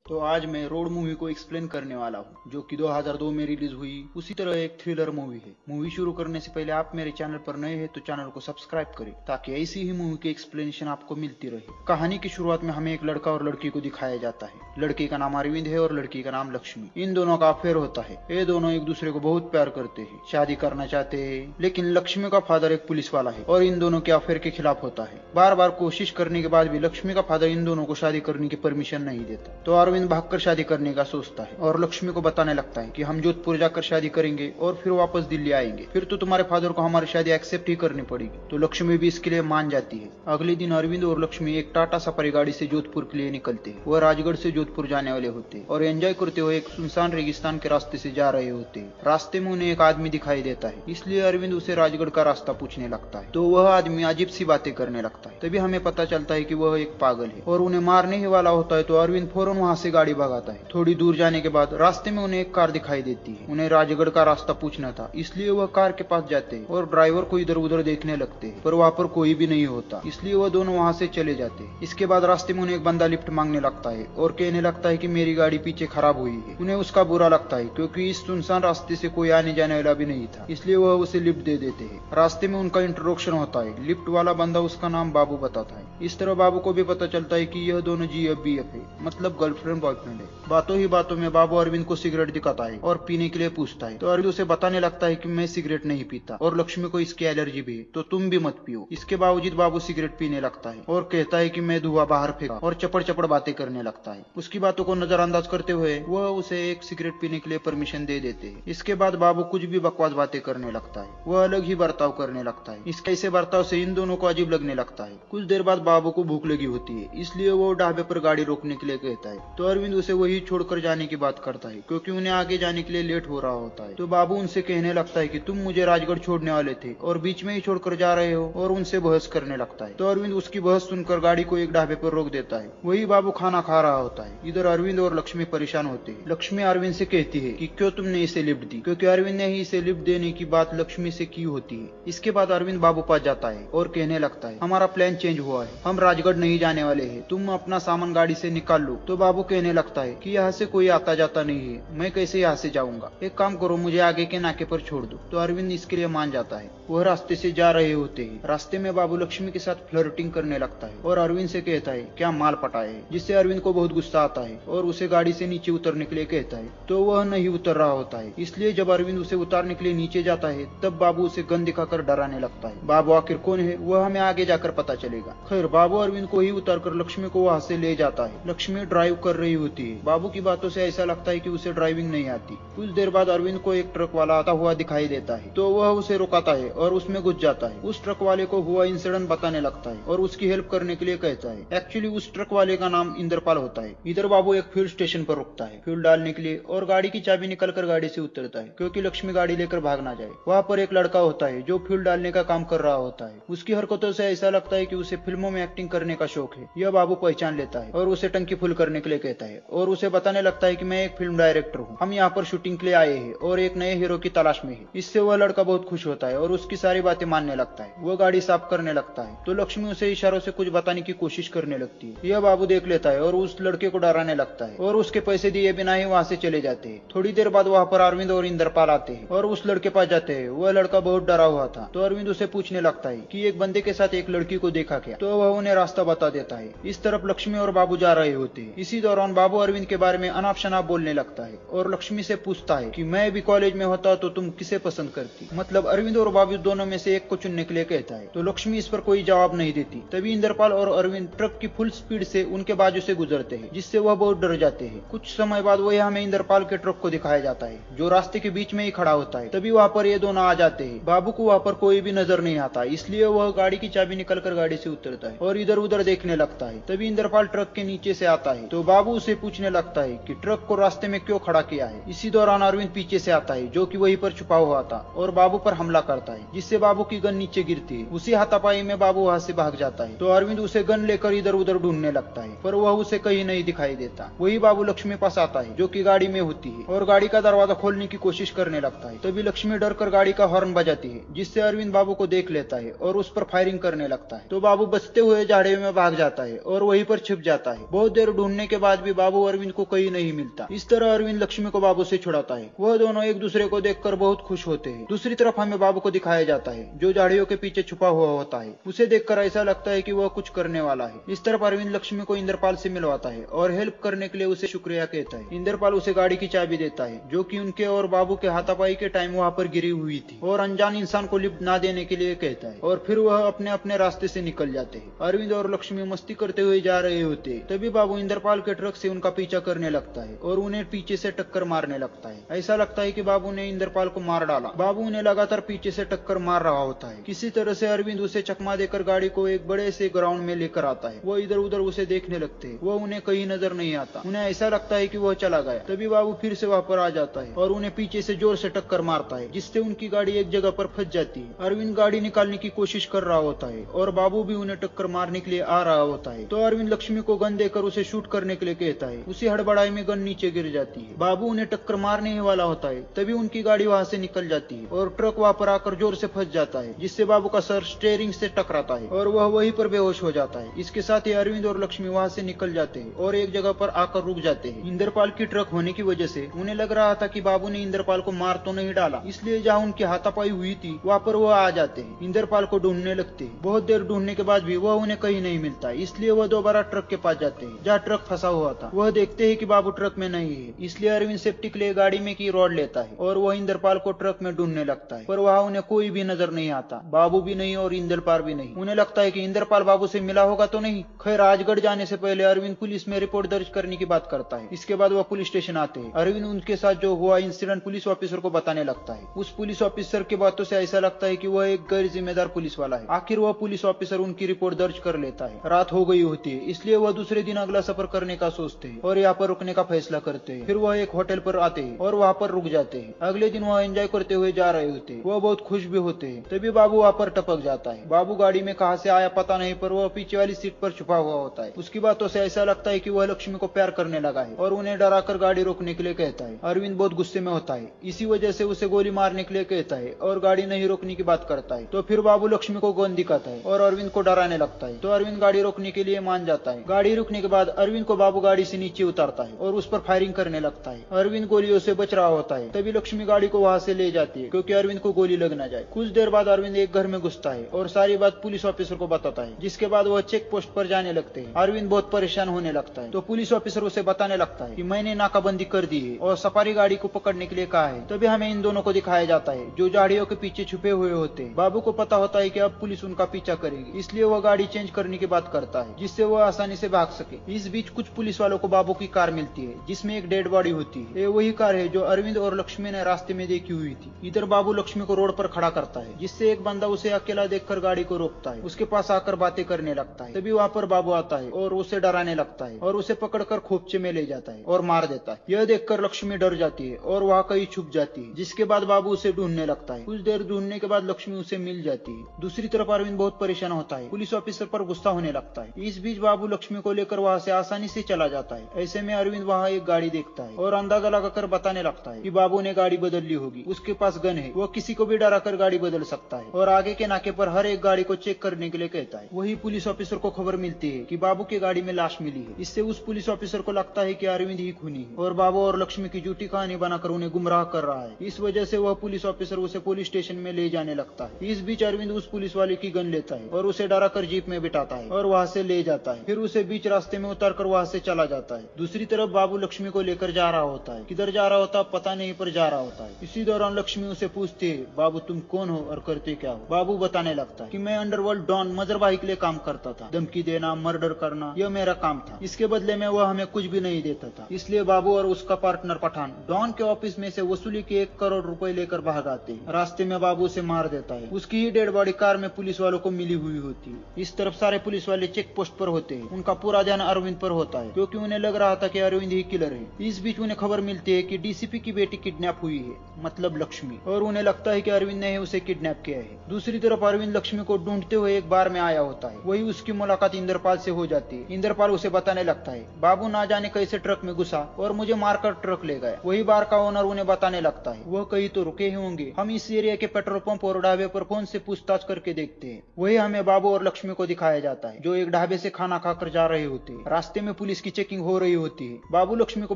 तो आज मैं रोड मूवी को एक्सप्लेन करने वाला हूँ, जो कि 2002 में रिलीज हुई। उसी तरह एक थ्रिलर मूवी है। मूवी शुरू करने से पहले आप मेरे चैनल पर नए हैं तो चैनल को सब्सक्राइब करें, ताकि ऐसी ही मूवी की एक्सप्लेनेशन आपको मिलती रहे। कहानी की शुरुआत में हमें एक लड़का और लड़की को दिखाया जाता है। लड़के का नाम अरविंद है और लड़की का नाम लक्ष्मी। इन दोनों का अफेयर होता है। ये दोनों एक दूसरे को बहुत प्यार करते हैं, शादी करना चाहते हैं, लेकिन लक्ष्मी का फादर एक पुलिस वाला है और इन दोनों के अफेयर के खिलाफ होता है। बार बार कोशिश करने के बाद भी लक्ष्मी का फादर इन दोनों को शादी करने की परमिशन नहीं देता। तो अरविंद भागकर शादी करने का सोचता है और लक्ष्मी को बताने लगता है कि हम जोधपुर जाकर शादी करेंगे और फिर वापस दिल्ली आएंगे। फिर तो तुम्हारे फादर को हमारी शादी एक्सेप्ट ही करनी पड़ेगी। तो लक्ष्मी भी इसके लिए मान जाती है। अगले दिन अरविंद और लक्ष्मी एक टाटा सफारी गाड़ी से जोधपुर के लिए निकलते हैं। वह राजगढ़ से जोधपुर जाने वाले होते हैं और एंजॉय करते हुए एक सुनसान रेगिस्तान के रास्ते से जा रहे होते हैं। रास्ते में उन्हें एक आदमी दिखाई देता है, इसलिए अरविंद उसे राजगढ़ का रास्ता पूछने लगता है। तो वह आदमी अजीब सी बातें करने लगता है। तभी हमें पता चलता है कि वह एक पागल है और उन्हें मारने ही वाला होता है। तो अरविंद फौरन वहां से गाड़ी भगाता है। थोड़ी दूर जाने के बाद रास्ते में उन्हें एक कार दिखाई देती है। उन्हें राजगढ़ का रास्ता पूछना था, इसलिए वह कार के पास जाते हैं और ड्राइवर को इधर उधर देखने लगते हैं, पर वहां पर कोई भी नहीं होता, इसलिए वह दोनों वहां से चले जाते हैं। इसके बाद रास्ते में उन्हें एक बंदा लिफ्ट मांगने लगता है और कहने लगता है कि मेरी गाड़ी पीछे खराब हुई है। उन्हें उसका बुरा लगता है, क्योंकि इस सुनसान रास्ते से कोई आने जाने वाला भी नहीं था, इसलिए वह उसे लिफ्ट दे देते हैं। रास्ते में उनका इंट्रोडक्शन होता है। लिफ्ट वाला बंदा उसका नाम बाबू बताता है। इस तरह बाबू को भी पता चलता है कि यह दोनों GFBF है, मतलब गर्लफ्रेंड बॉयफ्रेंड है। बातों ही बातों में बाबू अरविंद को सिगरेट दिखाता है और पीने के लिए पूछता है। तो अरविंद उसे बताने लगता है कि मैं सिगरेट नहीं पीता और लक्ष्मी को इसकी एलर्जी भी है, तो तुम भी मत पियो। इसके बावजूद बाबू सिगरेट पीने लगता है और कहता है कि मैं धुआं बाहर फेंका, और चपड़ चपड़ बातें करने लगता है। उसकी बातों को नजरअंदाज करते हुए वह उसे एक सिगरेट पीने के लिए परमिशन दे देते हैं। इसके बाद बाबू कुछ भी बकवास बातें करने लगता है। वह अलग ही बर्ताव करने लगता है। इसके ऐसे बर्ताव से इन दोनों को अजीब लगने लगता है। कुछ देर बाद बाबू को भूख लगी होती है, इसलिए वो ढाबे पर गाड़ी रोकने के लिए कहता है। तो अरविंद उसे वही छोड़कर जाने की बात करता है, क्योंकि उन्हें आगे जाने के लिए लेट हो रहा होता है। तो बाबू उनसे कहने लगता है कि तुम मुझे राजगढ़ छोड़ने वाले थे और बीच में ही छोड़कर जा रहे हो, और उनसे बहस करने लगता है। तो अरविंद उसकी बहस सुनकर गाड़ी को एक ढाबे पर रोक देता है। वही बाबू खाना खा रहा होता है। इधर अरविंद और लक्ष्मी परेशान होते हैं। लक्ष्मी अरविंद से कहती है कि क्यों तुमने इसे लिफ्ट दी, क्योंकि अरविंद ने ही इसे लिफ्ट देने की बात लक्ष्मी से की होती है। इसके बाद अरविंद बाबू पास जाता है और कहने लगता है हमारा प्लान चेंज हुआ है, हम राजगढ़ नहीं जाने वाले हैं, तुम अपना सामान गाड़ी से निकाल लो। तो बाबू कहने लगता है कि यहाँ से कोई आता जाता नहीं है, मैं कैसे यहाँ से जाऊंगा, एक काम करो मुझे आगे के नाके पर छोड़ दो। तो अरविंद इसके लिए मान जाता है। वह रास्ते से जा रहे होते हैं। रास्ते में बाबू लक्ष्मी के साथ फ्लर्टिंग करने लगता है और अरविंद से कहता है क्या माल पटाए है, जिससे अरविंद को बहुत गुस्सा आता है और उसे गाड़ी से नीचे उतरने के लिए कहता है। तो वह नहीं उतर रहा होता है, इसलिए जब अरविंद उसे उतारने के लिए नीचे जाता है तब बाबू उसे गन दिखाकर डराने लगता है। बाबू आखिर कौन है वह हमें आगे जाकर पता चलेगा। खैर बाबू अरविंद को ही उतारकर लक्ष्मी को वहां से ले जाता है। लक्ष्मी ड्राइव कर रही होती है। बाबू की बातों से ऐसा लगता है कि उसे ड्राइविंग नहीं आती। कुछ देर बाद अरविंद को एक ट्रक वाला आता हुआ दिखाई देता है, तो वह उसे रुकाता है और उसमें घुस जाता है। उस ट्रक वाले को हुआ इंसिडेंट बताने लगता है और उसकी हेल्प करने के लिए कहता है। एक्चुअली उस ट्रक वाले का नाम इंद्रपाल होता है। इधर बाबू एक फ्यूल स्टेशन पर रुकता है फ्यूल डालने के लिए और गाड़ी की चाबी निकलकर गाड़ी से उतरता है, क्योंकि लक्ष्मी गाड़ी लेकर भाग ना जाए। वहां पर एक लड़का होता है जो फ्यूल डालने का काम कर रहा होता है। उसकी हरकतों से ऐसा लगता है कि उसे फिल्मों में एक्टिंग करने का शौक है। यह बाबू पहचान लेता है और उसे टंकी फुल करने के लिए कहता है और उसे बताने लगता है कि मैं एक फिल्म डायरेक्टर हूँ, हम यहाँ पर शूटिंग के लिए आए हैं और एक नए हीरो की तलाश में है। इससे वह लड़का बहुत खुश होता है और उसकी सारी बातें मानने लगता है। वह गाड़ी साफ करने लगता है तो लक्ष्मी उसे इशारों से कुछ बताने की कोशिश करने लगती है। यह बाबू देख लेता है और उस लड़के को डराने लगता है और उसके पैसे दिए बिना ही वहां से चले जाते हैं। थोड़ी देर बाद वहां पर अरविंद और इंद्रपाल आते हैं और उस लड़के पास जाते हैं। वह लड़का बहुत डरा हुआ था, तो अरविंद उसे पूछने लगता है कि एक बंदे के साथ एक लड़की को देखा क्या, तो वह उन्हें रास्ता बता देता है। इस तरफ लक्ष्मी और बाबू जा रहे होते हैं। इसी दौरान बाबू अरविंद के बारे में अनाप शनाप बोलने लगता है और लक्ष्मी से पूछता है कि मैं भी कॉलेज में होता तो तुम किसे पसंद करती, मतलब अरविंद और बाबू दोनों में से एक को चुनने के लिए कहता है। तो लक्ष्मी इस पर कोई जवाब नहीं देती। तभी इंद्रपाल और अरविंद ट्रक की फुल स्पीड से उनके बाजू से गुजरते हैं, जिससे वह बहुत डर जाते हैं। कुछ समय बाद वह हमें इंद्रपाल के ट्रक को दिखाया जाता है, जो रास्ते के बीच में ही खड़ा होता है। तभी वहां पर ये दोनों आ जाते हैं। बाबू को वहां पर कोई भी नजर नहीं आता, इसलिए वह गाड़ी की चाबी निकलकर गाड़ी से उतरता है और इधर उधर देखने लगता है। तभी इंद्रपाल ट्रक के नीचे से आता है, तो बाबू उसे पूछने लगता है कि ट्रक को रास्ते में क्यों खड़ा किया है। इसी दौरान अरविंद पीछे से आता है, जो कि वहीं पर छुपा हुआ था, और बाबू पर हमला करता है, जिससे बाबू की गन नीचे गिरती है। उसी हाथापाई में बाबू वहां से भाग जाता है। तो अरविंद उसे गन लेकर इधर उधर ढूंढने लगता है, पर वह उसे कहीं नहीं दिखाई देता। वही बाबू लक्ष्मी पास आता है, जो कि गाड़ी में होती है, और गाड़ी का दरवाजा खोलने की कोशिश करने लगता है। तभी लक्ष्मी डर कर गाड़ी का हॉर्न बजाती है, जिससे अरविंद बाबू को देख लेता है और उस पर फायरिंग करने लगता है। तो बाबू बचते हुए झाड़े में भाग जाता है और वहीं पर छिप जाता है। बहुत देर ढूंढने के बाद बाद भी बाबू अरविंद को कहीं नहीं मिलता। इस तरह अरविंद लक्ष्मी को बाबू से छुड़ाता है। वह दोनों एक दूसरे को देखकर बहुत खुश होते हैं। दूसरी तरफ हमें बाबू को दिखाया जाता है जो झाड़ियों के पीछे छुपा हुआ होता है। उसे देखकर ऐसा लगता है कि वह कुछ करने वाला है। इस तरफ अरविंद लक्ष्मी को इंद्रपाल से मिलवाता है और हेल्प करने के लिए उसे शुक्रिया कहता है। इंद्रपाल उसे गाड़ी की चाबी देता है जो कि उनके और बाबू के हाथापाई के टाइम वहां पर गिरी हुई थी, और अनजान इंसान को लिफ्ट ना देने के लिए कहता है, और फिर वह अपने अपने रास्ते से निकल जाते हैं। अरविंद और लक्ष्मी मस्ती करते हुए जा रहे होते हैं। तभी बाबू इंद्रपाल के ट्रक से उनका पीछा करने लगता है और उन्हें पीछे से टक्कर मारने लगता है। ऐसा लगता है कि बाबू ने इंद्रपाल को मार डाला। बाबू उन्हें लगातार पीछे से टक्कर मार रहा होता है। किसी तरह से अरविंद उसे चकमा देकर गाड़ी को एक बड़े से ग्राउंड में लेकर आता है। वो इधर उधर उसे देखने लगते हैं। वह उन्हें कहीं नजर नहीं आता। उन्हें ऐसा लगता है कि वह चला गया। तभी बाबू फिर से वहां पर आ जाता है और उन्हें पीछे से जोर से टक्कर मारता है, जिससे उनकी गाड़ी एक जगह पर फंस जाती है। अरविंद गाड़ी निकालने की कोशिश कर रहा होता है और बाबू भी उन्हें टक्कर मारने के लिए आ रहा होता है। तो अरविंद लक्ष्मी को गन देकर उसे शूट करने के लिए कहता है। उसी हड़बड़ाई में गन नीचे गिर जाती है। बाबू उन्हें टक्कर मारने ही वाला होता है। तभी उनकी गाड़ी वहां से निकल जाती है और ट्रक वहां पर आकर जोर से फंस जाता है, जिससे बाबू का सर स्टीयरिंग से टकराता है और वह वहीं पर बेहोश हो जाता है। इसके साथ ही अरविंद और लक्ष्मी वहां से निकल जाते हैं और एक जगह पर आकर रुक जाते हैं। इंद्रपाल की ट्रक होने की वजह से उन्हें लग रहा था कि बाबू ने इंद्रपाल को मार तो नहीं डाला, इसलिए जहाँ उनकी हाथापाई हुई थी वहाँ पर वह आ जाते हैं। इंद्रपाल को ढूंढने लगते हैं। बहुत देर ढूंढने के बाद भी वह उन्हें कहीं नहीं मिलता, इसलिए वह दोबारा ट्रक के पास जाते हैं जहाँ ट्रक फंसा हुआ था। वह देखते हैं कि बाबू ट्रक में नहीं है, इसलिए अरविंद सेफ्टी के लिए गाड़ी में की रॉड लेता है और वह इंद्रपाल को ट्रक में ढूंढने लगता है, पर वहाँ उन्हें कोई भी नजर नहीं आता। बाबू भी नहीं और इंद्रपाल भी नहीं। उन्हें लगता है कि इंद्रपाल बाबू से मिला होगा तो नहीं। खैर, राजगढ़ जाने से पहले अरविंद पुलिस में रिपोर्ट दर्ज करने की बात करता है। इसके बाद वह पुलिस स्टेशन आते हैं। अरविंद उनके साथ जो हुआ इंसिडेंट पुलिस ऑफिसर को बताने लगता है। उस पुलिस ऑफिसर की बातों से ऐसा लगता है कि वह एक गैर जिम्मेदार पुलिस वाला है। आखिर वह पुलिस ऑफिसर उनकी रिपोर्ट दर्ज कर लेता है। रात हो गई होती है, इसलिए वह दूसरे दिन अगला सफर करने का सोचते हैं और यहाँ पर रुकने का फैसला करते हैं। फिर वह एक होटल पर आते हैं और वहाँ पर रुक जाते हैं। अगले दिन वह एंजॉय करते हुए जा रहे होते हैं। वह बहुत खुश भी होते हैं। तभी बाबू वहाँ पर टपक जाता है। बाबू गाड़ी में कहाँ से आया पता नहीं, पर वह पीछे वाली सीट पर छुपा हुआ होता है। उसकी बातों से ऐसा लगता है कि वह लक्ष्मी को प्यार करने लगा है और उन्हें डराकर गाड़ी रोकने के लिए कहता है। अरविंद बहुत गुस्से में होता है, इसी वजह से उसे गोली मारने के लिए कहता है और गाड़ी नहीं रोकने की बात करता है। तो फिर बाबू लक्ष्मी को गन दिखाता है और अरविंद को डराने लगता है। तो अरविंद गाड़ी रोकने के लिए मान जाता है। गाड़ी रुकने के बाद अरविंद को बाबू गाड़ी से नीचे उतारता है और उस पर फायरिंग करने लगता है। अरविंद गोलियों से बच रहा होता है। तभी लक्ष्मी गाड़ी को वहां से ले जाती है क्योंकि अरविंद को गोली लग ना जाए। कुछ देर बाद अरविंद एक घर में घुसता है और सारी बात पुलिस ऑफिसर को बताता है, जिसके बाद वह चेक पोस्ट पर जाने लगते हैं। अरविंद बहुत परेशान होने लगता है। तो पुलिस ऑफिसर उसे बताने लगता है कि मैंने नाकाबंदी कर दी है और सफारी गाड़ी को पकड़ने के लिए कहा है। तभी हमें इन दोनों को दिखाया जाता है जो झाड़ियों के पीछे छुपे हुए होते हैं। बाबू को पता होता है कि अब पुलिस उनका पीछा करेगी, इसलिए वह गाड़ी चेंज करने की बात करता है जिससे वह आसानी से भाग सके। इस बीच कुछ पुलिस वालों को बाबू की कार मिलती है जिसमें एक डेड बॉडी होती है। ये वही कार है जो अरविंद और लक्ष्मी ने रास्ते में देखी हुई थी। इधर बाबू लक्ष्मी को रोड पर खड़ा करता है, जिससे एक बंदा उसे अकेला देखकर गाड़ी को रोकता है। उसके पास आकर बातें करने लगता है। तभी वहाँ पर बाबू आता है और उसे डराने लगता है और उसे पकड़कर खोपचे में ले जाता है और मार देता है। यह देखकर लक्ष्मी डर जाती है और वहाँ कहीं छुप जाती है, जिसके बाद बाबू उसे ढूंढने लगता है। कुछ देर ढूंढने के बाद लक्ष्मी उसे मिल जाती है। दूसरी तरफ अरविंद बहुत परेशान होता है। पुलिस ऑफिसर पर गुस्सा होने लगता है। इस बीच बाबू लक्ष्मी को लेकर वहाँ से आसानी से चला जाता है। ऐसे में अरविंद वहाँ एक गाड़ी देखता है और अंदाजा लगाकर बताने लगता है कि बाबू ने गाड़ी बदल ली होगी। उसके पास गन है, वो किसी को भी डराकर गाड़ी बदल सकता है और आगे के नाके पर हर एक गाड़ी को चेक करने के लिए कहता है। वही पुलिस ऑफिसर को खबर मिलती है कि बाबू की गाड़ी में लाश मिली है। इससे उस पुलिस ऑफिसर को लगता है कि अरविंद ही खूनी है और बाबू और लक्ष्मी की झूठी कहानी बनाकर उन्हें गुमराह कर रहा है। इस वजह से वह पुलिस ऑफिसर उसे पुलिस स्टेशन में ले जाने लगता है। इस बीच अरविंद उस पुलिस वाले की गन लेता है और उसे डराकर जीप में बिठाता है और वहां से ले जाता है। फिर उसे बीच रास्ते में उतारकर वहां से चला जाता है। दूसरी तरफ बाबू लक्ष्मी को लेकर जा रहा होता है। किधर जा रहा होता पता नहीं, पर जा रहा होता है। इसी दौरान लक्ष्मी उसे पूछती है, बाबू तुम कौन हो और करते क्या हो? बाबू बताने लगता है कि मैं अंडरवर्ल्ड डॉन मजरबाई के लिए काम करता था। धमकी देना, मर्डर करना, यह मेरा काम था। इसके बदले में वह हमें कुछ भी नहीं देता था। इसलिए बाबू और उसका पार्टनर पठान डॉन के ऑफिस में से वसूली के 1 करोड़ रुपए लेकर भाग आते हैं। रास्ते में बाबू उसे मार देता है। उसकी ही डेड बॉडी कार में पुलिस वालों को मिली हुई होती है। इस तरफ सारे पुलिस वाले चेक पोस्ट पर होते हैं। उनका पूरा ध्यान अरविंद पर होता है क्योंकि उन्हें लग रहा था कि अरविंद ही किलर है। इस बीच उन्हें खबर मिलती है कि डीसीपी की बेटी किडनैप हुई है, मतलब लक्ष्मी, और उन्हें लगता है कि अरविंद ने उसे किडनैप किया है। दूसरी तरफ अरविंद लक्ष्मी को ढूंढते हुए एक बार में आया होता है। वही उसकी मुलाकात इंद्रपाल से हो जाती है। इंद्रपाल उसे बताने लगता है, बाबू ना जाने कैसे ट्रक में घुसा और मुझे मारकर ट्रक ले गया। वही बार का ओनर उन्हें बताने लगता है, वह कहीं तो रुके ही होंगे। हम इस एरिया के पेट्रोल पंप और ढाबे पर फोन से पूछताछ करके देखते हैं। वही हमें बाबू और लक्ष्मी को दिखाया जाता है जो एक ढाबे से खाना खाकर जा रहे होते हैं। रास्ते में पुलिस की चेकिंग हो रही होती है। बाबू लक्ष्मी को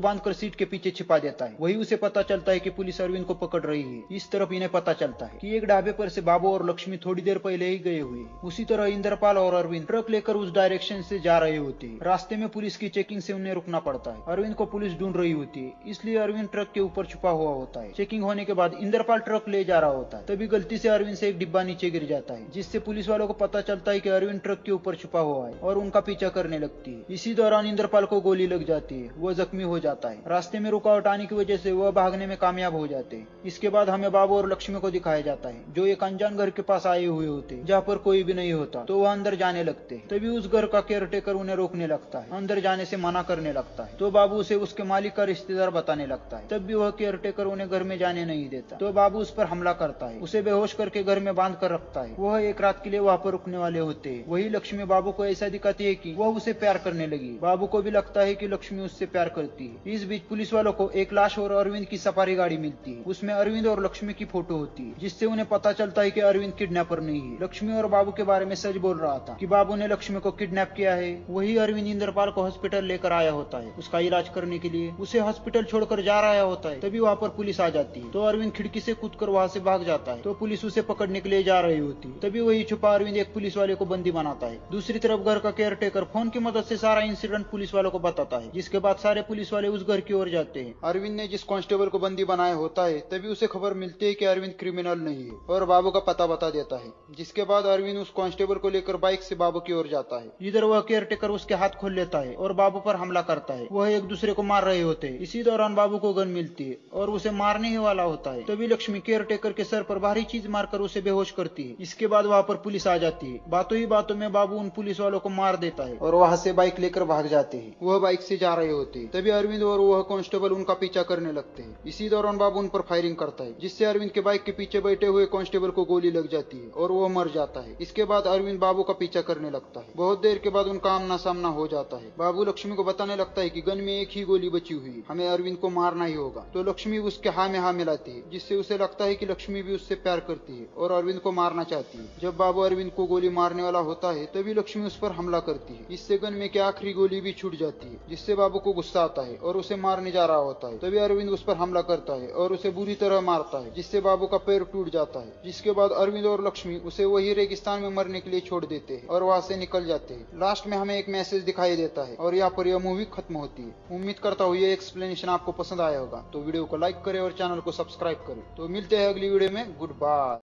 बांधकर सीट के पीछे छिपा देता है। वही उसे पता चलता है कि पुलिस अरविंद को पकड़ रही है। इस तरफ इन्हें पता चलता है कि एक ढाबे पर से बाबू और लक्ष्मी थोड़ी देर पहले ही गए हुए हैं। उसी तरह इंद्रपाल और अरविंद ट्रक लेकर उस डायरेक्शन से जा रहे होते हैं। रास्ते में पुलिस की चेकिंग से उन्हें रुकना पड़ता है। अरविंद को पुलिस ढूंढ रही होती है, इसलिए अरविंद ट्रक के ऊपर छुपा हुआ होता है। चेकिंग होने के बाद इंद्रपाल ट्रक ले जा रहा होता है, तभी गलती से अरविंद से एक डिब्बा नीचे गिर जाता है, जिससे पुलिस वालों को पता चलता है कि अरविंद ट्रक के ऊपर छुपा हुआ है और उनका पीछा करने लगती है। इसी दौरान इंद्रपाल को गोली लग जाती है, वह जख्मी हो जाता है। रास्ते में रुकावट आने की वजह से वह भागने में कामयाब हो जाते हैं। इसके बाद हमें बाबू और लक्ष्मी को दिखाया जाता है, जो एक अनजान घर के पास आए हुए होते हैं, जहाँ पर कोई भी नहीं होता। तो वह अंदर जाने लगते हैं, तभी उस घर का केयरटेकर उन्हें रोकने लगता है, अंदर जाने से मना करने लगता है। तो बाबू उसे उसके मालिक का रिश्तेदार बताने लगता है, तब भी वह केयरटेकर उन्हें घर में जाने नहीं देता। तो बाबू उस पर हमला करता है, उसे बेहोश करके घर में बांध कर रखता है। वह एक रात के लिए वहाँ पर रुकने वाले होते हैं। वही लक्ष्मी बाबू को ऐसा दिखाती है कि वह उसे प्यार करने लगी। बाबू को भी लगता है कि लक्ष्मी उससे प्यार करती है। इस बीच पुलिस वालों को एक लाश और अरविंद की सफारी गाड़ी मिलती है। उसमें अरविंद और लक्ष्मी की फोटो होती है, जिससे उन्हें पता चलता है कि अरविंद किडनैपर नहीं है। लक्ष्मी और बाबू के बारे में सच बोल रहा था कि बाबू ने लक्ष्मी को किडनैप किया है। वही अरविंद इंद्रपाल को हॉस्पिटल लेकर आया होता है उसका इलाज करने के लिए। उसे हॉस्पिटल छोड़कर जा रहा होता है, तभी वहाँ पर पुलिस आ जाती है। तो अरविंद खिड़की से कूदकर वहाँ से भाग जाता है। तो पुलिस उसे पकड़ने के लिए जा रही होती है, तभी वही छुपा अरविंद एक पुलिस वाले को बंदी बनाता है। दूसरी तरफ घर का केयरटेकर फोन की मदद से सारा इंसिडेंट पुलिस वालों को बताता है, जिसके बाद सारे पुलिस वाले उस घर की ओर जाते हैं। अरविंद ने जिस कांस्टेबल को बंदी बनाया होता है, तभी उसे खबर मिलती है कि अरविंद क्रिमिनल नहीं है और बाबू का पता बता देता है। जिसके बाद अरविंद उस कांस्टेबल को लेकर बाइक से बाबू की ओर जाता है। इधर वह केयरटेकर उसके हाथ खोल लेता है और बाबू पर हमला करता है। वह एक दूसरे को मार रहे होते हैं। इसी दौरान बाबू को गन मिलती है और उसे मारने ही वाला होता है। तभी लक्ष्मी केयरटेकर के सर पर भारी चीज मारकर उसे बेहोश करती है। इसके बाद वहाँ पर पुलिस आ जाती है। बातों ही बातों में बाबू उन पुलिस वालों को मार देता है और वहाँ से बाइक लेकर भाग जाते हैं। वह बाइक से जा रहे होते हैं, तभी अरविंद और वह कांस्टेबल उनका पीछा करने लगते हैं। इसी दौरान बाबू उन पर फायरिंग करता है, जिससे अरविंद के बाइक के पीछे बैठे हुए कांस्टेबल को गोली लग जाती है और वह मर जाता है। इसके बाद अरविंद बाबू का पीछा करने लगता है। बहुत देर के बाद उनका आमना सामना हो जाता है। बाबू लक्ष्मी को बताने लगता है कि गन में एक ही गोली बची हुई है, हमें अरविंद को मारना ही होगा। तो लक्ष्मी उसके हाँ में हाँ मिलाती है, जिससे उसे लगता है कि लक्ष्मी भी उससे प्यार करती है और अरविंद को मारना चाहती है। जब बाबू अरविंद को गोली मारने वाला होता है, तभी लक्ष्मी उस पर हमला करती है। इससे गन में की आखिरी गोली भी छूट जाती है, जिससे बाबू को गुस्सा आता है और उसे मारने जा रहा होता है। तभी अरविंद उस पर हमला करता है और उसे बुरी तरह मारता है, जिससे बाबू का पैर टूट जाता है। जिसके बाद अरविंद और लक्ष्मी उसे वही रेगिस्तान में मरने के लिए छोड़ देते हैं और वहां से निकल जाते हैं। लास्ट में हमें एक मैसेज दिखाई देता है और यहाँ पर यह मूवी खत्म होती है। उम्मीद करता हूँ ये एक्सप्लेनेशन आपको पसंद आया होगा। तो वीडियो को लाइक करें और चैनल को सब्सक्राइब करें। तो मिलते हैं अगली वीडियो में। Good bye.